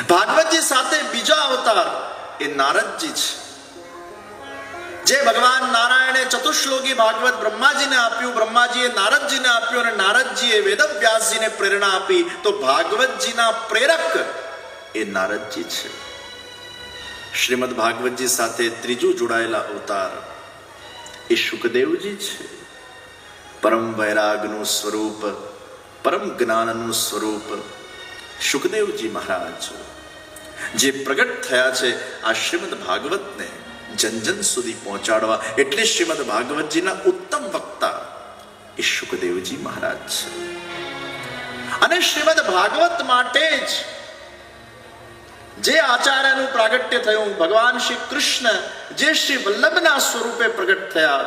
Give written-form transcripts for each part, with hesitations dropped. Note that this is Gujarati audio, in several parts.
ભાગવતજી સાથે બીજો અવતાર એ નારદજી છે. જે ભગવાન નારાયણે ચતુશ્લોકી ભાગવત બ્રહ્માજીને આપ્યું, બ્રહ્માજીએ નારદજીને આપ્યું અને નારદજીએ વેદવ્યાસજીને પ્રેરણા આપી, તો ભાગવતજીના પ્રેરક એ નારદજી છે. શ્રીમદ ભાગવતજી સાથે ત્રીજું જોડાયેલા અવતાર એ શુકદેવજી છે. પરમ વૈરાગનું સ્વરૂપ, પરમ જ્ઞાનનું સ્વરૂપ શુકદેવજી મહારાજ જે પ્રગટ થયા છે આ શ્રીમદ ભાગવતને જન જન સુધી પહોંચાડવા. એટલે શ્રીમદ ભાગવતજીના ઉત્તમ વક્તા એ શુકદેવજી મહારાજ છે. અને શ્રીમદ ભાગવત માટે જ જે આચાર્યનું પ્રાગટ્ય થયું, ભગવાન શ્રી કૃષ્ણ જે શ્રી વલ્લભના સ્વરૂપે પ્રગટ થયા,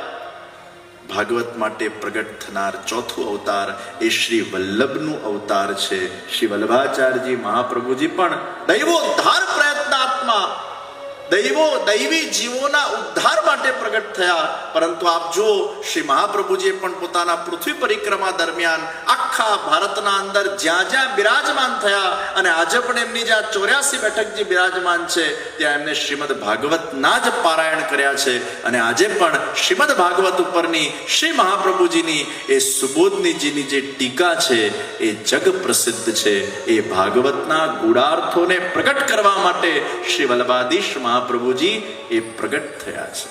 ભાગવત માટે પ્રગટ થનાર ચોથું અવતાર એ શ્રી વલ્લભનું અવતાર છે. શ્રી વલ્લભાચાર્યજી મહાપ્રભુજી પણ દૈવોદ્ધાર પ્રયત્નાત્મા, દૈવી જીવોના ઉદ્ધાર માટે પ્રગટ થયા. પરંતુ આપ જો શ્રી મહાપ્રભુજીએ પણ પોતાના પૃથ્વી પરિક્રમા દરમિયાન આખા ભારતના અંદર જ્યાં જ્યાં બિરાજમાન થયા, અને આજે પણ એમની જ્યાં 84 બેઠક જે બિરાજમાન છે ત્યાં એમને શ્રીમદ ભાગવતના જ પારાયણ કર્યા છે. અને આજે પણ શ્રીમદ ભાગવત ઉપરની શ્રી મહાપ્રભુજીની એ સુબોધનીજીની જે ટીકા છે એ જગ પ્રસિદ્ધ છે. એ ભાગવતના ગૂઢાર્થોને પ્રગટ કરવા માટે શ્રી વલ્લભાધીશ મહાપ્રભુજી એ પ્રગટ થયા છે.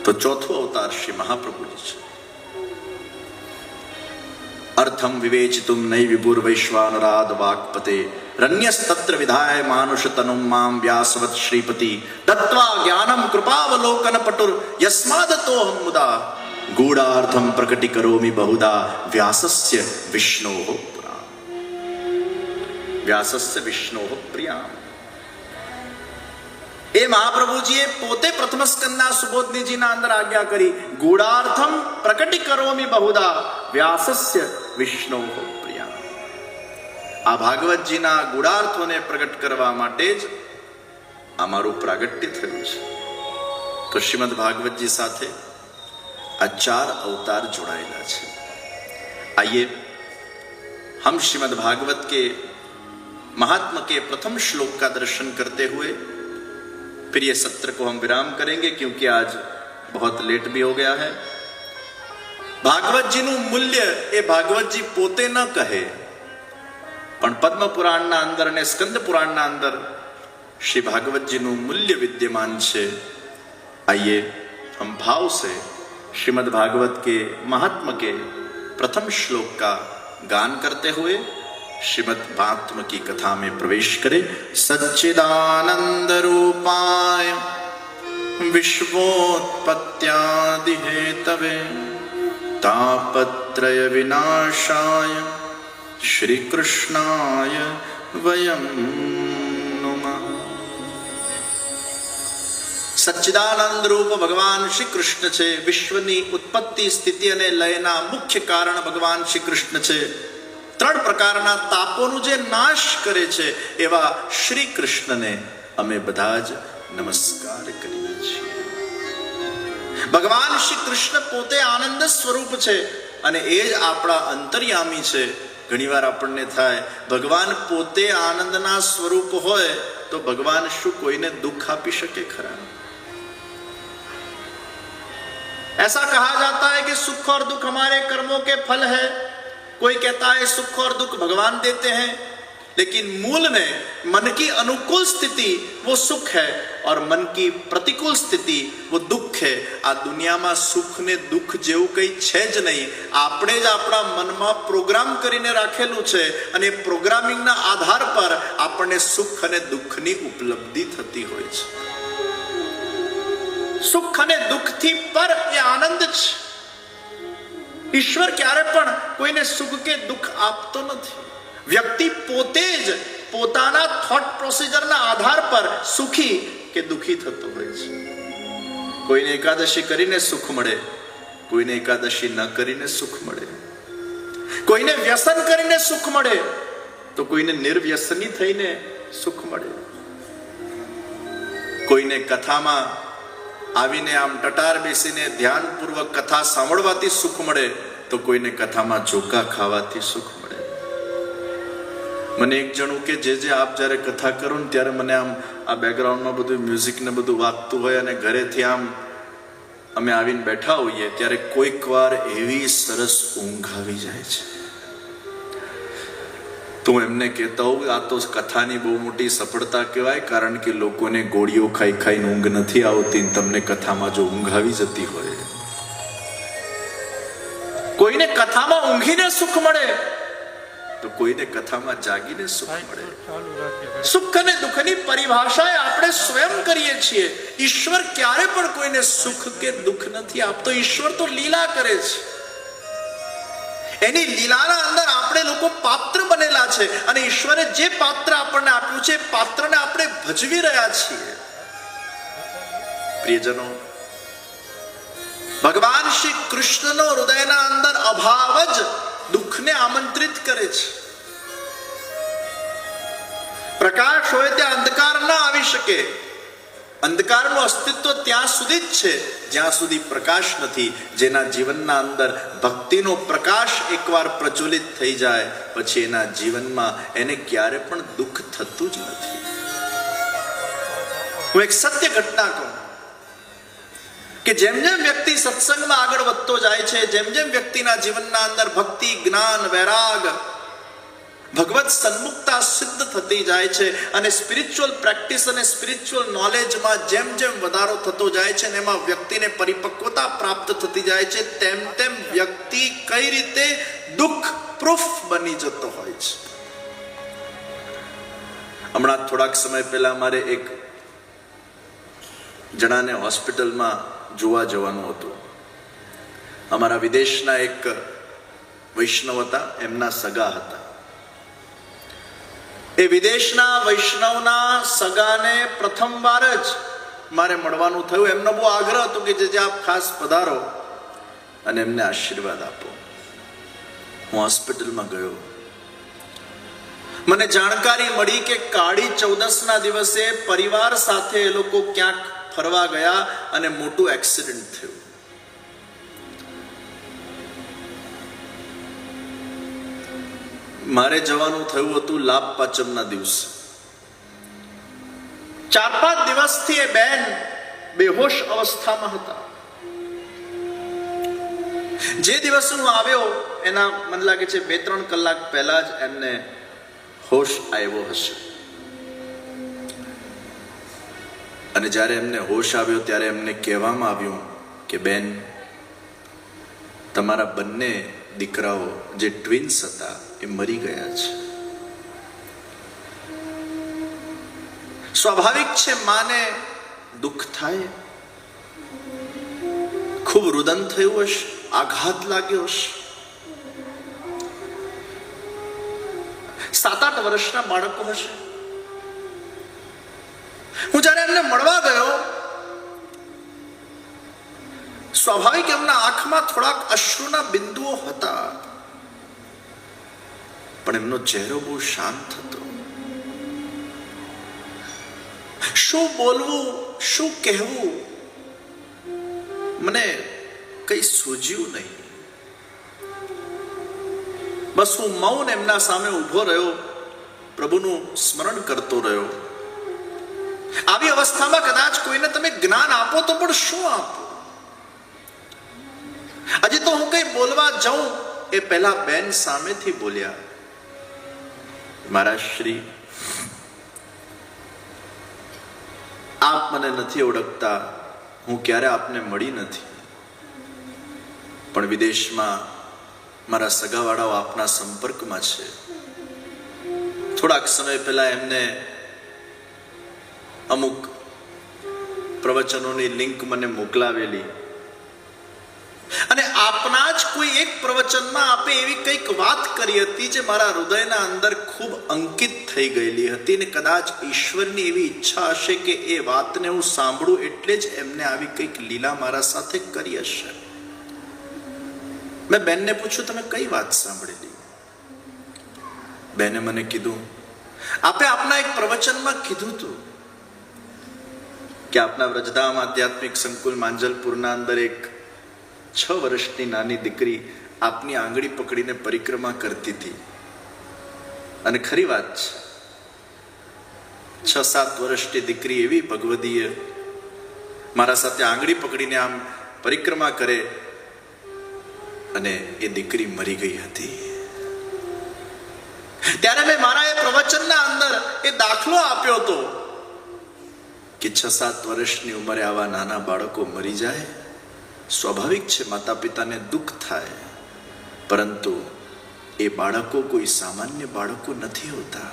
તો ચોથો અવતાર શ્રી મહાપ્રભુજી છે. અર્થમ વિવેચિતુમ નૈ વિભુર વૈશ્વાનરાદ વાક્પતે રન્યસ્તત્ર વિધાય માનુષ તનુમ મામ વ્યાસવત શ્રીપતિ દત્વા જ્ઞાનમ કૃપાવલોકન પટુર યસ્માદતોહમ મુદા ગૂઢાર્થમ પ્રકટી કરોમિ બહુધા વ્યાસસ્ય વિષ્ણોઃ પુરાણ. વ્યાસસ્ય વિષ્ણોઃ પ્રિયામ. એ મહાપ્રભુજીએ પોતે પ્રથમ સ્કંદના સુબોધનીજીના અંદર આજ્ઞા કરી, ગૂઢાર્થમ પ્રકટી કરોમિ બહુધા વ્યાસસ્ય વિષ્ણોઃ પ્રિયામ. આ ભાગવતજીના ગૂઢાર્થોને પ્રગટ કરવા માટે જ અમારું પ્રાગટ્ય થયું છે. તો શ્રીમદ ભાગવતજી સાથે આ 4 अवतार जुड़ाएला है. आइए हम श्रीमद् भागवत के महात्मा के प्रथम श्लोक का दर्शन करते हुए फिर ये सत्र को हम विराम करेंगे, क्योंकि आज बहुत लेट भी हो गया है. भागवत जी નું મૂલ્ય એ ભાગવતજી પોતે ન કહે, પણ પદ્મ પુરાણના અંદર અને સ્કંદ પુરાણના અંદર શ્રી ભાગવતજી નું મૂલ્ય વિદ્યમાન છે. आइए हम भाव से श्रीमद् भागवत के महात्मा के प्रथम श्लोक का गान करते हुए श्रीमद् महात्मा की कथा में प्रवेश करें. सच्चिदानंद रूपाय विश्वोत्पत्त्यादि हेतवे तापत्रय विनाशाय श्री कृष्णाय वयं नुमः. સચ્ચિદાનંદ રૂપ ભગવાન શ્રી કૃષ્ણ છે. વિશ્વની ઉત્પત્તિ, સ્થિતિ અને લયના મુખ્ય કારણ ભગવાન શ્રી કૃષ્ણ છે. 3 પ્રકારના તાપોનું જે નાશ કરે છે એવા શ્રી કૃષ્ણને અમે બધા જ નમસ્કાર કરીએ છીએ. ભગવાન શ્રી કૃષ્ણ પોતે આનંદ સ્વરૂપ છે અને એ જ આપણા અંતર્યામી છે. ઘણીવાર આપણને થાય, ભગવાન પોતે આનંદના સ્વરૂપ હોય તો ભગવાન શું કોઈને દુઃખ આપી શકે ખરા? ऐसा कहा जाता है कि सुख और दुख हमारे कर्मों के फल है. कोई कहता है सुख और दुख भगवान देते हैं, लेकिन मूल में मन की अनुकूल स्थिति वो सुख है और मन की प्रतिकूल स्थिति वो दुख है. આ દુનિયામાં સુખ ને દુઃખ જેવું કંઈ છે જ નહીં. આપણે જ આપણા મનમાં પ્રોગ્રામ કરીને રાખેલું છે અને પ્રોગ્રામિંગના આધાર પર આપણને સુખ અને દુઃખની ઉપલબ્ધિ થતી હોય છે. સુખ અને દુઃખથી પર એ આનંદ છે. ઈશ્વર ક્યારે પણ કોઈને સુખ કે દુઃખ આપતો નથી. વ્યક્તિ પોતે જ પોતાના થોટ પ્રોસિજરના આધાર પર સુખી કે દુઃખી થતો હોય છે. કોઈને એકાદશી કરીને સુખ મળે, કોઈને એકાદશી ન કરીને સુખ મળે, કોઈને વ્યસન કરીને સુખ મળે તો કોઈને નિર્વ્યસની થઈને સુખ મળે. કોઈને કથામાં આવીને આમ ટટાર બેસીને ધ્યાનપૂર્વક કથા સાંભળવાથી સુખ મળે, તો કોઈને કથામાં ચોખા ખાવાથી સુખ મળે. મને એક જણું કે જે આપ જ્યારે કથા કરો ને ત્યારે મને આમ આ બેકગ્રાઉન્ડમાં બધું મ્યુઝિક ને બધું વાગતું હોય અને ઘરેથી આમ અમે આવીને બેઠા હોઈએ ત્યારે કોઈક વાર એવી સરસ ઊંઘ આવી જાય છે. તો હું એમને કહેતા હોઉં આ તો કથાની બહુ મોટી સફળતા કહેવાય, કારણ કે લોકોને ગોળીઓ ખાઈ ખાઈને ઊંઘ નથી આવતી, તમને કથામાં જો ઊંઘ આવી જતી હોય. કોઈને કથામાં ઊંઘીને સુખ મળે તો કોઈને કથામાં જાગીને સુખ મળે. સુખ અને દુઃખની પરિભાષા આપણે સ્વયં કરીએ છીએ. ઈશ્વર ક્યારે પણ કોઈને સુખ કે દુઃખ નથી આપતો. ઈશ્વર તો લીલા કરે છે. એની લીલાના અંદર આપણે લોકો પાત્ર બનેલા છે અને ઈશ્વરે જે પાત્ર આપણને આપ્યું છે પાત્રને આપણે ભજવી રહ્યા છીએ. પ્રિયજનો, ભગવાન શ્રી કૃષ્ણનો હૃદયના અંદર અભાવ જ દુઃખને આમંત્રિત કરે છે. પ્રકાશ હોય ત્યાં અંધકાર ના આવી શકે. અંધકારનું અસ્તિત્વ ત્યાં સુધી જ છે જ્યાં સુધી પ્રકાશ નથી. જેના જીવનના અંદર ભક્તિનો પ્રકાશ એકવાર પ્રજ્વલિત થઈ જાય પછી એના જીવનમાં એને ક્યારે પણ દુઃખ થતું જ નથી. હું એક સત્ય ઘટના કહું કે જેમ જેમ વ્યક્તિ સત્સંગમાં આગળ વધતો જાય છે, જેમ જેમ વ્યક્તિના જીવનના અંદર ભક્તિ, જ્ઞાન, વૈરાગ, ભગવત સન્મુખતા સિદ્ધ થતી જાય છે અને સ્પિરિચ્યુઅલ પ્રેક્ટિસ અને સ્પિરિચ્યુઅલ નોલેજમાં જેમ જેમ વધારો થતો જાય છે ને એમાં વ્યક્તિને પરિપક્વતા પ્રાપ્ત થતી જાય છે, તેમ તેમ વ્યક્તિ કઈ રીતે દુઃખ પ્રૂફ બની જતો હોય છે. હમણાં થોડાક સમય પહેલા મારે એક જણાને હોસ્પિટલમાં જોવા જવાનું હતું. અમારા વિદેશના એક વૈષ્ણવ હતા, એમના સગા હતા. એ વિદેશના વૈષ્ણવના સગાને પ્રથમવાર જ મારે મળવાનું થયું. એમનો બહુ આગ્રહ હતો કે જે આપ ખાસ પધારો અને એમને આશીર્વાદ આપો. હું હોસ્પિટલમાં ગયો. મને જાણકારી મળી કે કાળી ચૌદસના દિવસે પરિવાર સાથે એ લોકો ક્યાંક ફરવા ગયા અને મોટું એક્સિડન્ટ થયું. મારે જવાનું થયું હતું લાભ પાંચમના દિવસે. 4-5 દિવસથી એ બેન બેહોશ અવસ્થામાં હતા. જે દિવસે હું આવ્યો એના મને લાગે છે 2-3 કલાક પહેલા જ એમને હોશ આવ્યો હશે. અને જ્યારે એમને હોશ આવ્યો ત્યારે એમને કહેવામાં આવ્યું કે બેન, તમારા બંને દીકરાઓ જે ટ્વિન્સ હતા એ મરી ગયા છે. સ્વાભાવિક છે માને દુઃખ થાય, ખૂબ રુદન થયું હશે, આઘાત લાગ્યો હશે. 7-8 વર્ષના બાળકો હશે. હું જ્યારે એમને મળવા ગયો, સ્વાભાવિક એમના આંખમાં થોડાક અશ્રુના બિંદુઓ હતા, પણ એમનો ચહેરો બહુ શાંત હતો. શું બોલવું, શું કહેવું, મને કઈ સૂઝ્યું નહીં. બસ હું મૌન એમના સામે ઉભો રહ્યો, પ્રભુનું સ્મરણ કરતો રહ્યો. આવી અવસ્થામાં કદાચ કોઈને તમે જ્ઞાન આપો તો પણ શું આપો? હજી તો હું કઈ બોલવા જાઉં એ પહેલા બેન સામેથી બોલ્યા, મહારાજ શ્રી, આપ મને નથી ઓળખતા, હું ક્યારે આપને મળી નથી, પણ વિદેશમાં મારા સગાવાળાઓ આપના સંપર્કમાં છે. થોડાક સમય પહેલા એમને અમુક પ્રવચનોની લિંક મને મોકલાવેલી અને આપના જ કોઈ એક પ્રવચનમાં આપે એવી કંઈક વાત કરી હતી જે મારા હૃદયના અંદર ખૂબ અંકિત થઈ ગયેલી હતી ને કદાચ ઈશ્વરની એવી ઈચ્છા હશે કે એ વાતને હું સાંભળું એટલે જ એમને આવી કંઈક લીલા મારા સાથે કરી હશે. મેં બેનને પૂછ્યું, તમે કઈ વાત સાંભળેલી? બેને મને કીધું, આપે આપના એક પ્રવચનમાં કીધું હતું કે આપના વ્રજધામ આધ્યાત્મિક સંકુલ માંજલપુરના અંદર એક 6 વર્ષની નાની દીકરી આપની આંગળી પકડીને પરિક્રમા કરતી હતી. અને ખરી વાત છે, 6-7 વર્ષની દીકરી એવી ભગવદીય મારા સાથે આંગળી પકડીને આમ પરિક્રમા કરે, અને એ દીકરી મરી ગઈ હતી. ત્યારે મેં મારા એ પ્રવચનના અંદર એ દાખલો આપ્યો હતો કે 6-7 વર્ષની ઉંમરે આવા નાના બાળકો મરી જાય સ્વાભાવિક છે, માતા પિતાને દુઃખ થાય, પરંતુ એ બાળકો કોઈ સામાન્ય બાળકો નથી હોતા.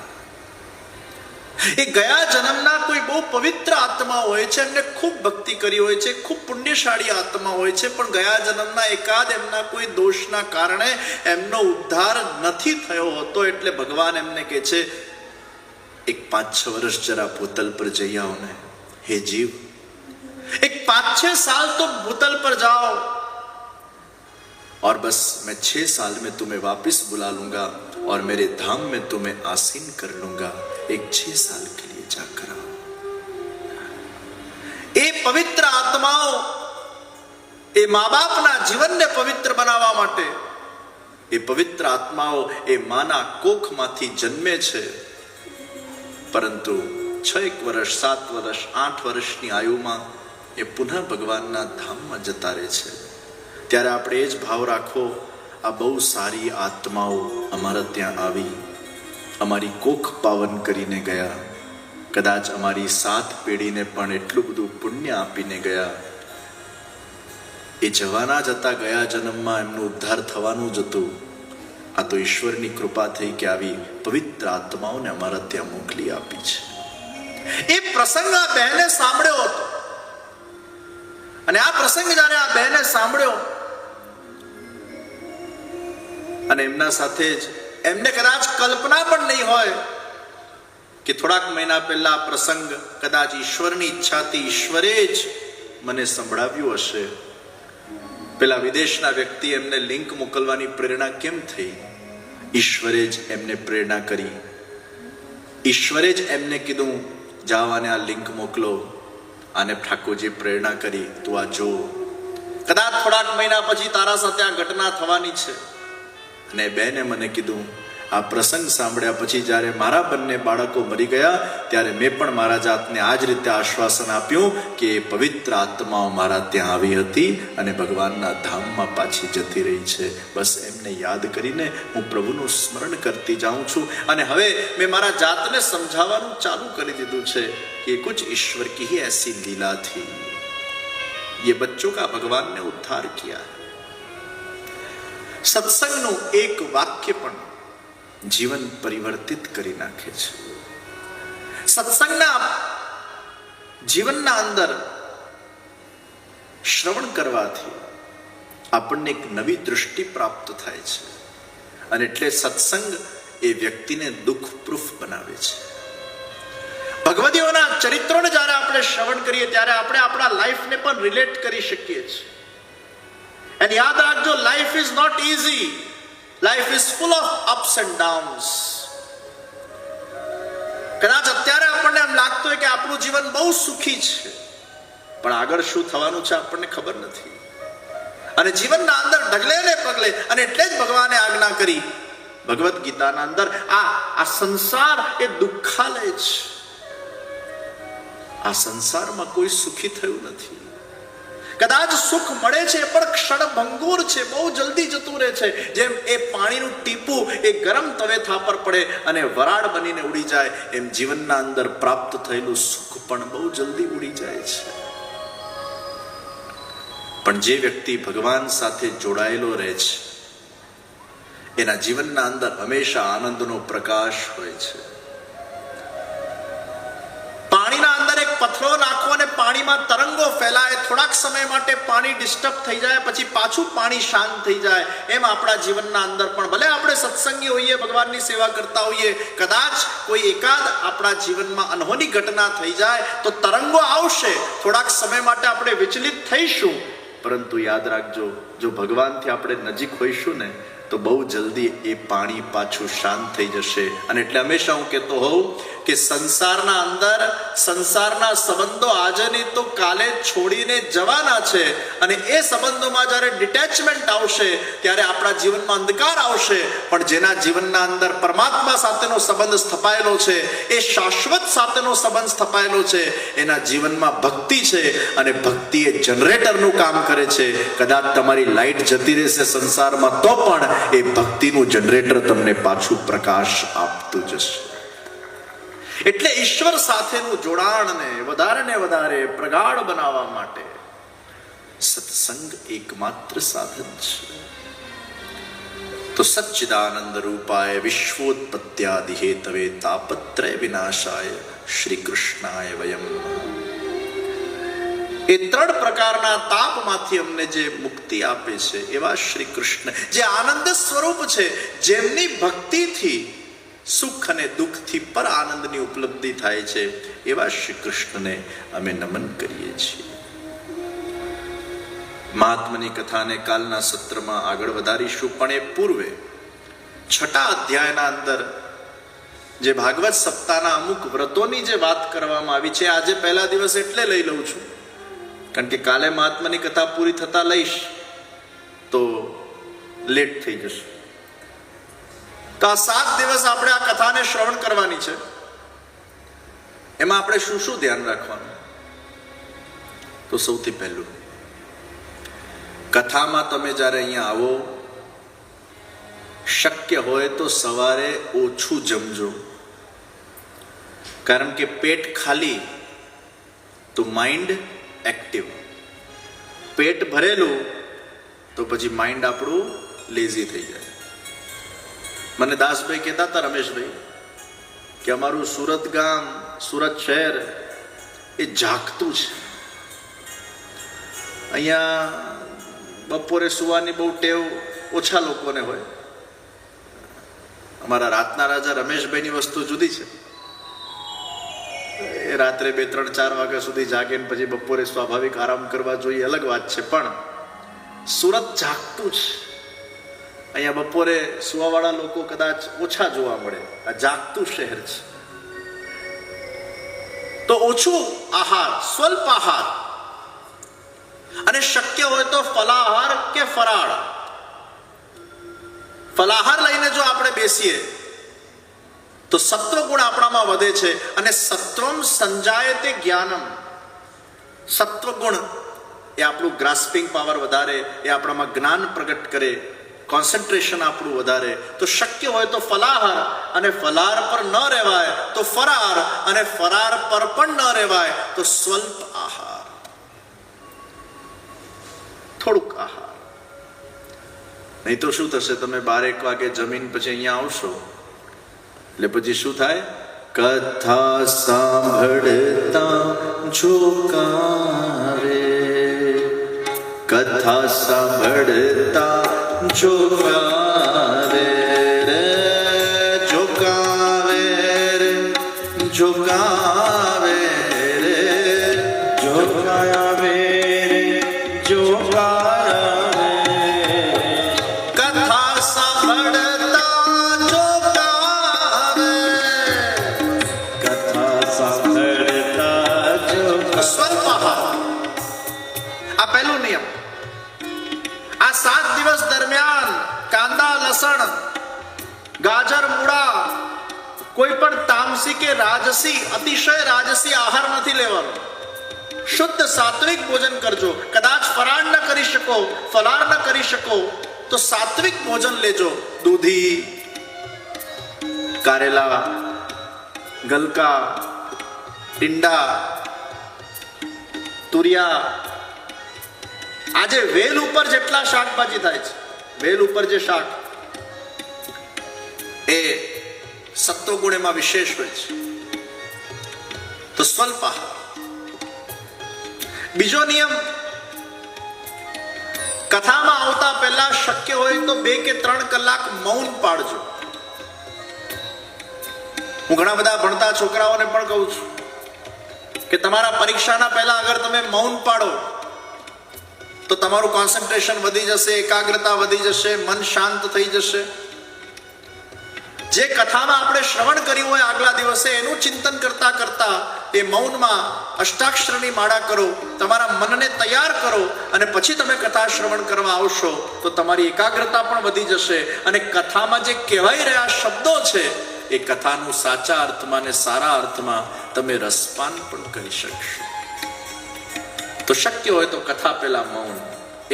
એ ગયા જન્મના કોઈ બહુ પવિત્ર આત્મા હોય છે, એમને ખૂબ ભક્તિ કરી હોય છે, ખૂબ પુણ્યશાળી આત્મા હોય છે, પણ ગયા જન્મના એકાદ એમના કોઈ દોષના કારણે એમનો ઉદ્ધાર નથી થયો હોતો. એટલે ભગવાન એમને કહે છે, એક 5-6 વર્ષ જરા ભૂતલ પર જઈ આવો ને હે જીવ, एक 5-6 साल तुम भूतल पर जाओ और बस मैं 6 साल में तुम्हें वापस बुला लूंगा और मेरे धाम में तुम्हें आसीन कर लूंगा. एक 6 साल के लिए जाकर आओ. એ પવિત્ર આત્માઓ એ મા બાપના જીવનને પવિત્ર બનાવવા માટે એ પવિત્ર આત્માઓ એ માના કોખમાંથી જન્મે છે, પરંતુ 6 વર્ષ 7 વર્ષ 8 વર્ષની આયુમાં એ પુનઃ ભગવાનના ધામમાં જતા રહે છે. ત્યારે આપણે એ જ ભાવ રાખવો, આ બહુ સારી આત્માઓ અમારા ત્યાં આવી, અમારી કોખ પાવન કરીને ગયા, કદાચ અમારી 7 પેઢીને પણ એટલું બધું પુણ્ય આપીને ગયા. એ જવાના જ હતા, ગયા જન્મમાં એમનો ઉદ્ધાર થવાનું જ હતું. આ તો ઈશ્વરની કૃપા થઈ કે આવી પવિત્ર આત્માઓને અમારા ત્યાં મોકલી આપી છે. એ પ્રસંગ આ બહેને સાંભળ્યો હતો, અને આ પ્રસંગ જ્યારે આ બહેને સાંભળ્યો અને એમના સાથે જ એમને કદાચ કલ્પના પણ નહીં હોય કે થોડાક મહિના પહેલા આ પ્રસંગ કદાચ ઈશ્વરની ઈચ્છાથી ઈશ્વરે જ મને સંભળાવ્યું હશે. પેલા વિદેશના વ્યક્તિ એમને લિંક મોકલવાની પ્રેરણા કેમ થઈ? ઈશ્વરે જ એમને પ્રેરણા કરી, ઈશ્વરે જ એમને કીધું જાઓ અને આ લિંક મોકલો. આને ઠાકોરજી પ્રેરણા કરી, તું આ જો, કદાચ થોડાક મહિના પછી તારા સાથે આ ઘટના થવાની છે. અને બેને મને કીધું, આ પ્રસંગ સાંભળ્યા પછી જ્યારે મારા બંને બાળકો મરી ગયા ત્યારે મેં પણ મારા જાતને આ જ રીતે આશ્વાસન આપ્યું કે પવિત્ર આત્માઓ મારા ત્યાં આવી હતી અને ભગવાનના ધામમાં પાછી જતી રહી છે. બસ એમને યાદ કરીને હું પ્રભુનું સ્મરણ કરતી જાઉં છું. અને હવે મેં મારા જાતને સમજાવવાનું ચાલુ કરી દીધું છે કે કુછ ઈશ્વર કી હી એસી લીલા થી, ये बच्चों का भगवान ने उद्धार किया. સત્સંગનું એક વાક્ય પણ જીવન પરિવર્તિત કરી નાખે છે. સત્સંગના જીવનના અંદર શ્રવણ કરવાથી આપણને એક નવી દૃષ્ટિ પ્રાપ્ત થાય છે, અને એટલે સત્સંગ એ વ્યક્તિને દુઃખ પ્રૂફ બનાવે છે. ભગવદીઓના ચરિત્રોને જ્યારે આપણે શ્રવણ કરીએ ત્યારે આપણે આપણા લાઈફને પણ રિલેટ કરી શકીએ છીએ. અને યાદ રાખજો, life is not easy. Life is full of ups and downs. કદાચ અત્યારે આપણને એમ લાગતું હોય કે આપણું જીવન બહુ સુખી છે, પણ આગળ શું થવાનું છે આપણને ખબર નથી. અને જીવનના અંદર ઢગલે ને પગલે, અને એટલે જ ભગવાને આજ્ઞા કરી ભગવદ્ ગીતાના અંદર, આ સંસાર એ દુઃખાલય છે. આ સંસારમાં કોઈ સુખી થયું નથી. કદાચ સુખ મળે છે પણ ક્ષણભંગુર છે, બહુ જલ્દી જતું રહે છે. જેમ એ પાણીનું ટીપું એ ગરમ તવેથા પર પડે અને વરાળ બનીને ઉડી જાય, એમ જીવનના અંદર પ્રાપ્ત થયેલું સુખ પણ બહુ જલ્દી ઉડી જાય છે. પણ જે વ્યક્તિ ભગવાન સાથે જોડાયેલો રહે છે એના જીવનના અંદર હંમેશા આનંદનો પ્રકાશ હોય છે. પાણીના અંદર એક પથ્થરો નાખો અને પાણીમાં તરંગો ફેલાય, થોડાક સમય માટે પાણી ડિસ્ટર્બ થઈ જાય, પછી પાછું પાણી શાંત થઈ જાય. એમ આપણા જીવનના અંદર પણ ભલે આપણે સત્સંગી હોઈએ, ભગવાનની સેવા કરતા હોઈએ, કદાચ કોઈ એકાદ આપણા જીવનમાં અનહોની ઘટના થઈ જાય તો તરંગો આવશે, થોડાક સમય માટે આપણે વિચલિત થઈશું, પરંતુ યાદ રાખજો, જો ભગવાનથી આપણે નજીક હોઈશું ને તો બહુ જલ્દી એ પાણી પાછું શાંત થઈ જશે. અને એટલે હંમેશા હું કહેતો હોઉં કે સંસારના અંદર સંસારના સંબંધો આજે નહીં તો કાલે છોડીને જવાના છે. અને એ સંબંધોમાં જ્યારે ડિટેચમેન્ટ આવશે ત્યારે આપણા જીવનમાં અંધકાર આવશે. પણ જેના જીવનના અંદર પરમાત્મા સાથેનો સંબંધ સ્થપાયેલો છે, એ શાશ્વત સાથેનો સંબંધ સ્થપાયેલો છે, એના જીવનમાં ભક્તિ છે. અને ભક્તિ એ જનરેટરનું કામ કરે છે. કદાચ તમારી લાઈટ જતી રહેશે સંસારમાં તો પણ એ ભક્તિનું જનરેટર તમને પાછું પ્રકાશ આપતું જશે. એટલે ઈશ્વર સાથેનું જોડાણને વધારે ને વધારે પ્રગાઢ બનાવવા માટે સત્સંગ એકમાત્ર સાધન છે. તો સચ્ચિદાનંદ રૂપાય વિશ્વોત્પત્યાદિ હેતવે તાપત્રય વિનાશાય શ્રી કૃષ્ણાય વયમ. એ 3 પ્રકારના તાપમાંથી અમને જે મુક્તિ આપે છે એવા શ્રી કૃષ્ણ, જે આનંદ સ્વરૂપ છે, જેમની ભક્તિથી સુખ અને દુઃખથી પર આનંદની ઉપલબ્ધિ થાય છે, એવા શ્રી કૃષ્ણને અમે નમન કરીએ છીએ. મહાત્માની કથાને કાલના સત્રમાં આગળ વધારીશું. પણ એ પૂર્વે 6 અધ્યાયના અંદર જે ભાગવત સપ્તાહના અમુક વ્રતોની જે વાત કરવામાં આવી છે, આજે પહેલા દિવસ એટલે લઈ લઉં છું કારણ કે કાલે મહાત્માની કથા પૂરી થતા લઈશ તો લેટ થઈ જશે. તો આ 7 દિવસ આપણે આ કથાને શ્રવણ કરવાની છે. એમાં આપણે શું શું ધ્યાન રાખવાનું? તો સૌથી પહેલું, કથામાં તમે જ્યારે અહીંયા આવો, શક્ય હોય તો સવારે ઓછું જમજો. કારણ કે પેટ ખાલી તો માઇન્ડ એક્ટિવ, પેટ ભરેલું તો પછી માઇન્ડ આપણું લેઝી થઈ જાય. મને દાસભાઈ કહેતા હતા, રમેશભાઈ, કે અમારું સુરત ગામ, સુરત શહેર એ જાગતું છે. અહીંયા બપોરે સુવાની બહુ ટેવ ઓછા લોકોને હોય. અમારા રાતના રાજા રમેશભાઈની વસ્તુ જુદી છે. એ રાત્રે 2, 3, 4 વાગ્યા સુધી જાગે ને પછી બપોરે સ્વાભાવિક આરામ કરવા જોઈએ, અલગ વાત છે. પણ સુરત જાગતું છે. અહીંયા બપોરે સુવાવાળા લોકો કદાચ ઓછા જોવા મળે. આ જાગતું શહેર છે. તો ઓછું આહાર, સ્વલ્પ આહાર, અને શક્ય હોય તો ફલાહાર કે ફરાળ. ફલાહાર લઈને જો આપણે બેસીએ તો સત્વગુણ આપણામાં વધે છે. અને સત્વમ સંજાયતે જ્ઞાનમ. સત્વગુણ એ આપણું ગ્રાસ્પિંગ પાવર વધારે, એ આપણામાં જ્ઞાન પ્રગટ કરે, કોન્સન્ટ્રેશન આપણું વધારે. તો શક્ય હોય તો ફલાહાર, અને ફલાહાર પર ન રહેવાય તો ફરાર, અને ફરાર પર પણ ન રહેવાય તો સ્વલ્પ આહાર, થોડુંક આહાર. નહીં તો શું થશે, તમે 12-1 વાગે જમીન પછી અહીંયા આવશો એટલે પછી શું થાય? કથા સાંભળતા ઝુકાવે, કથા સાંભળતા ઝુકાવે રે, ઝુકાવે રે, ઝુકાવે રે, ઝુકાવે રે, ઝુકાવે. કથા સાંભળતા ઝુકાવે, કથા સાંભળતા ઝુકાવે. સ્વલ્પ આહાર, આ પહેલો નિયમ. આ 7 દિવસ દરમિયાન કાંદા, લસણ, ગાજર, મૂળા, કોઈ પણ તામસી કે રાજસી, અતિશય રાજસી આહાર નથી લેવાનો. શુદ્ધ સાત્વિક ભોજન કરજો. કદાચ ફરાળ ન કરી શકો, ફલાર ન કરી શકો તો સાત્વિક ભોજન લેજો. દૂધી, કારેલા, ગલકા, ટીંડા, તુરિયા. આજે વેલ ઉપર જેટલા શાકભાજી થાય છે, વેલ ઉપર જે શાક, એ સત્વગુણ એમાં વિશેષ હોય છે. તો સ્વલ્પ આહાર. બીજો નિયમ, કથામાં આવતા પહેલા શક્ય હોય તો 2 કે 3 કલાક મૌન પાડજો. હું ઘણા બધા ભણતા છોકરાઓને પણ કહું છું કે તમારા પરીક્ષાના પહેલા અગર તમે મૌન પાડો તો તો તમારું કોન્સન્ટ્રેશન વધી જશે, એકાગ્રતા વધી જશે, મન શાંત થઈ જશે. જે કથામાં આપણે શ્રવણ કર્યું હોય આગલા દિવસે એનું ચિંતન કરતા કરતા એ મૌનમાં અષ્ટાક્ષરની માળા કરો, તમારા મનને તૈયાર કરો અને પછી તમે કથા શ્રવણ કરવા આવશો તો તમારી એકાગ્રતા પણ વધી જશે અને કથામાં જે કહેવાઈ રહ્યા શબ્દો છે એ કથાનું સાચા અર્થમાં ને સારા અર્થમાં તમે રસપાન પણ કરી શકશો. તો શક્ય હોય તો કથા પહેલા મૌન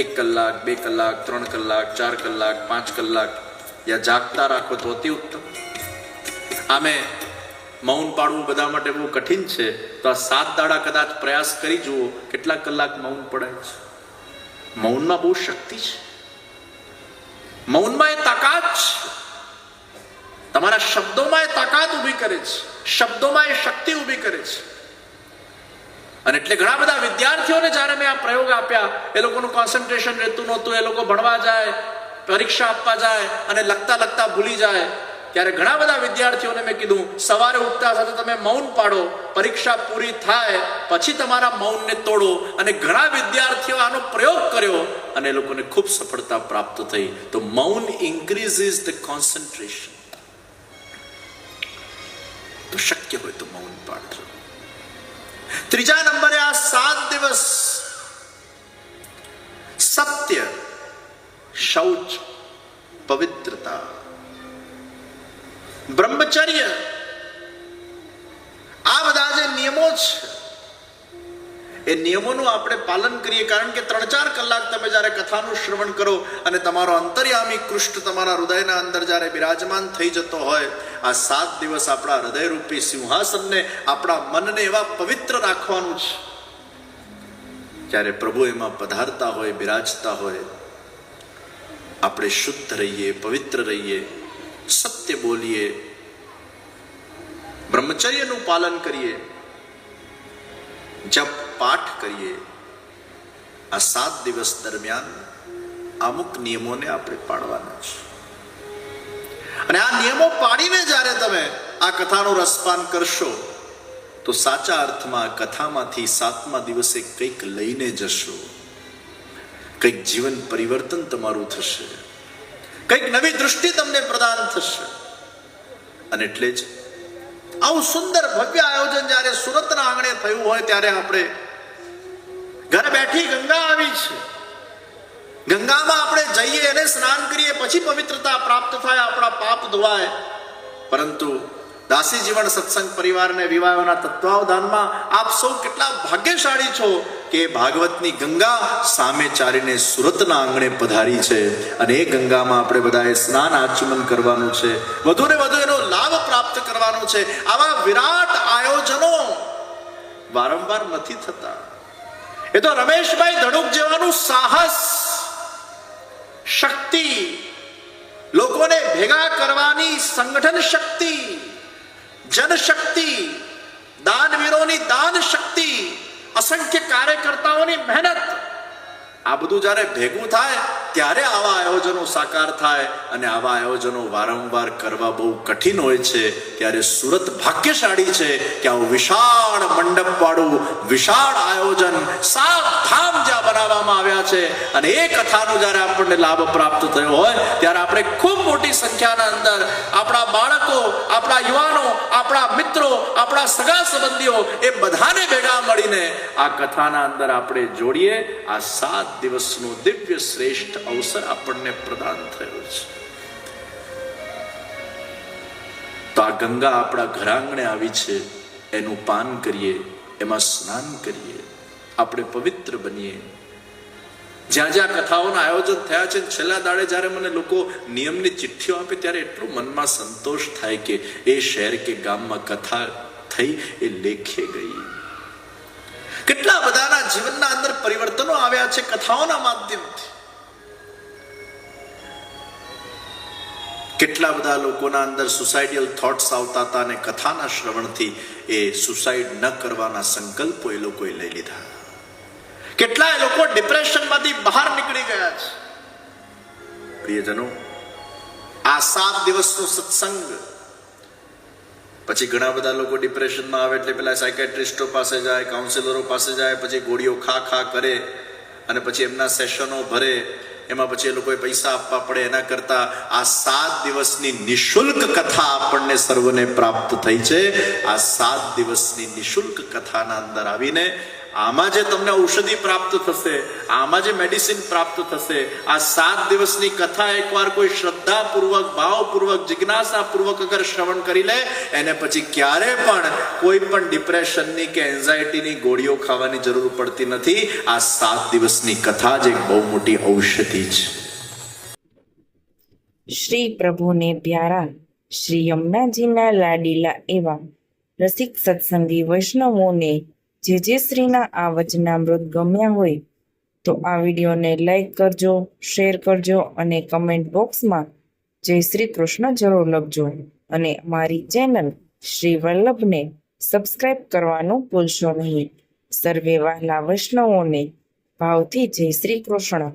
1 કલાક, 2 કલાક, 3 કલાક, 4 કલાક, 5 કલાક યા જાગતા રાખો તો અતિ ઉત્તમ. આમે મૌન પાડવું બધા માટે બહુ કઠિન છે, તો આ 7 દાડા કદાચ પ્રયાસ કરી જુઓ કેટલા કલાક મૌન પડાય છે. મૌનમાં બહુ શક્તિ છે, મૌનમાં એ તાકાત છે, તમારા શબ્દોમાં એ તાકાત ઊભી કરે છે, શબ્દોમાં એ શક્તિ ઊભી કરે છે. અને એટલે ઘણા બધા વિદ્યાર્થીઓને જ્યારે મેં આ પ્રયોગ આપ્યા એ લોકોનું કોન્સન્ટ્રેશન રહેતું નહોતું, એ લોકો ભણવા જાય, પરીક્ષા આપવા જાય અને લખતા લખતા ભૂલી જાય. ત્યારે ઘણા બધા વિદ્યાર્થીઓને મેં કીધું સવારે ઉઠતા સાથે તમે મૌન પાડો, પરીક્ષા પૂરી થાય પછી તમારા મૌનને તોડો. અને ઘણા વિદ્યાર્થીઓ આનો પ્રયોગ કર્યો અને એ લોકોને ખૂબ સફળતા પ્રાપ્ત થઈ. તો મૌન ઇન્ક્રીઝિસ ધ કોન્સન્ટ્રેશન. તો શક્ય હોય તો મૌન પાડજો. ત્રીજા નંબરે આ 7 દિવસ સત્ય, શૌચ, પવિત્રતા, બ્રહ્મચર્ય, આ બધા જે નિયમો છે એ નિયમોનું આપણે પાલન કરીએ. કારણ કે 3-4 કલાક તમે જ્યારે કથાનું શ્રવણ કરો અને તમારો અંતર્યામી કૃષ્ણ તમારા હૃદયના અંદર જ્યારે બિરાજમાન થઈ જતો હોય, આ 7 દિવસ આપણા હૃદયરૂપી સિંહાસનને, આપણા મનને એવા પવિત્ર રાખવાનું છે. જ્યારે પ્રભુ એમાં પધારતા હોય, બિરાજતા હોય, આપણે શુદ્ધ રહીએ, પવિત્ર રહીએ, સત્ય બોલીએ, બ્રહ્મચર્યનું પાલન કરીએ, જપ પાઠ કરીએ. આ 7 દિવસ દરમિયાન અમુક નિયમોને આપણે પાડવાના છે. અને આ નિયમો પાડીને જ્યારે તમે આ કથાનું રસપાન કરશો તો સાચા અર્થમાં કથામાંથી 7મા દિવસે કંઈક લઈને જશો, કંઈક જીવન પરિવર્તન તમારું થશે, કંઈક નવી દૃષ્ટિ તમને પ્રદાન થશે. અને એટલે જ આવું સુંદર ભવ્ય આયોજન જ્યારે સુરતના આંગણે થયું હોય ત્યારે આપણે ઘરે બેઠી ગંગા આવી છે, ગંગામાં આપણે જઈએ અને સ્નાન કરીએ પછી પવિત્રતા પ્રાપ્ત થાય, આપણા પાપ ધોવાય. પરંતુ દાસી જીવન સત્સંગ પરિવારને વિવાહોના તત્વાવધાનમાં આપ સૌ કેટલા ભાગ્યશાળી છો કે ભાગવતની ગંગા સામે ચાલીને સુરતના આંગણે પધારી છે. અને એ ગંગામાં આપણે બધાએ સ્નાન આચમન કરવાનું છે, વધુ ને વધુ એનો લાભ પ્રાપ્ત કરવાનો છે. આવા વિરાટ આયોજનો વારંવાર નથી થતા. એ તો રમેશભાઈ ધડુક જેવાનું સાહસ, શક્તિ, લોકોને ભેગા કરવાની સંગઠન શક્તિ, જનશક્તિ, દાનવીરોની દાન શક્તિ, અસંખ્ય કાર્યકર્તાઓની મહેનત, આ બધું જ્યારે ભેગું થાય ત્યારે આવા આયોજનો સાકાર થાય. અને આવા આયોજનો વારંવાર કરવા બહુ કઠિન હોય છે. ત્યારે સુરત ભાગ્યશાળી છે કે આવું વિશાળ મંડપ વાળું વિશાળ આયોજન 7 ધામ જ્યાં બનાવવામાં આવ્યા છે. અને એ કથાનો જ્યારે આપણને લાભ પ્રાપ્ત થયો હોય ત્યારે આપણે ખૂબ મોટી સંખ્યાના અંદર આપણા બાળકો, આપણા યુવાનો, આપણા મિત્રો, આપણા સગા સંબંધીઓ એ બધાને ભેગા મળીને આ કથાના અંદર આપણે જોડીએ. આ 7 દિવસનો દિવ્ય શ્રેષ્ઠ અવસર આપણને પ્રદાન થયો છે. તો આ ગંગા આપણા ઘરાંગણે આવી છે, એનું પાન કરીએ, એમાં સ્નાન કરીએ, આપણે પવિત્ર બનીએ. જ્યાં જ્યાં કથાઓના આયોજન થયા છે, છેલ્લા દાડે જ્યારે મને લોકો નિયમની ચિઠ્ઠીઓ આપે ત્યારે એટલો મનમાં સંતોષ થાય કે એ શહેર કે ગામમાં કથા થઈ, એ લેખે ગઈ. કેટલા બધાના જીવનના અંદર પરિવર્તનો આવ્યા છે કથાઓના માધ્યમથી. કેટલા બધા લોકોના અંદર સુસાઇડિયલ થોટ્સ આવતા હતા અને કથાના શ્રવણથી એ સુસાઇડ ન કરવાના સંકલ્પો એ લોકોએ લઈ લીધા. કેટલાય લોકો ડિપ્રેશનમાંથી બહાર નીકળી ગયા છે. પ્રિયજનો, આ 7 દિવસનો સત્સંગ પછી ઘણા બધા લોકો ડિપ્રેશનમાં આવે એટલે પેલા સાયકેટ્રિસ્ટો પાસે જાય, કાઉન્સિલરો પાસે જાય, પછી ગોળીઓ ખા કરે અને પછી એમના સેશનો ભરે, એમાં પછી એ લોકોએ પૈસા આપવા પડે. એના કરતા આ 7 દિવસની નિશુલ્ક કથા આપણને સર્વને પ્રાપ્ત થઈ છે. આ 7 દિવસની નિશુલ્ક કથાના અંદર આવીને આમાં જે તમને ઔષધિ પ્રાપ્ત થશે, આમાં જે મેડિસિન પ્રાપ્ત થશે, આ 7 દિવસની કથા એકવાર કોઈ શ્રદ્ધાપૂર્વક, ભાવપૂર્વક, જિજ્ઞાસાપૂર્વક અગર શ્રવણ કરી લે, એને પછી ક્યારે પણ કોઈ પણ ડિપ્રેશનની કે એન્ઝાયટીની ગોળીઓ ખાવાની જરૂર પડતી નથી. આ 7 દિવસની કથા જ એક બહુ મોટી ઔષધિ છે. શ્રી પ્રભુને પ્યારા, શ્રી યમુનાજીના લાડીલા એવા રસિક સત્સંગી વૈષ્ણવોને જે શ્રીના આ વચનામૃત ગમ્યા હોય તો આ વિડીયોને લાઈક કરજો, શેર કરજો અને કમેન્ટ બોક્સમાં જય શ્રી કૃષ્ણ જરૂર લખજો. અને અમારી ચેનલ શ્રી વલ્લભને સબસ્ક્રાઈબ કરવાનું ભૂલશો નહીં. સર્વે વહાલા વૈષ્ણવોને ભાવથી જય શ્રી કૃષ્ણ.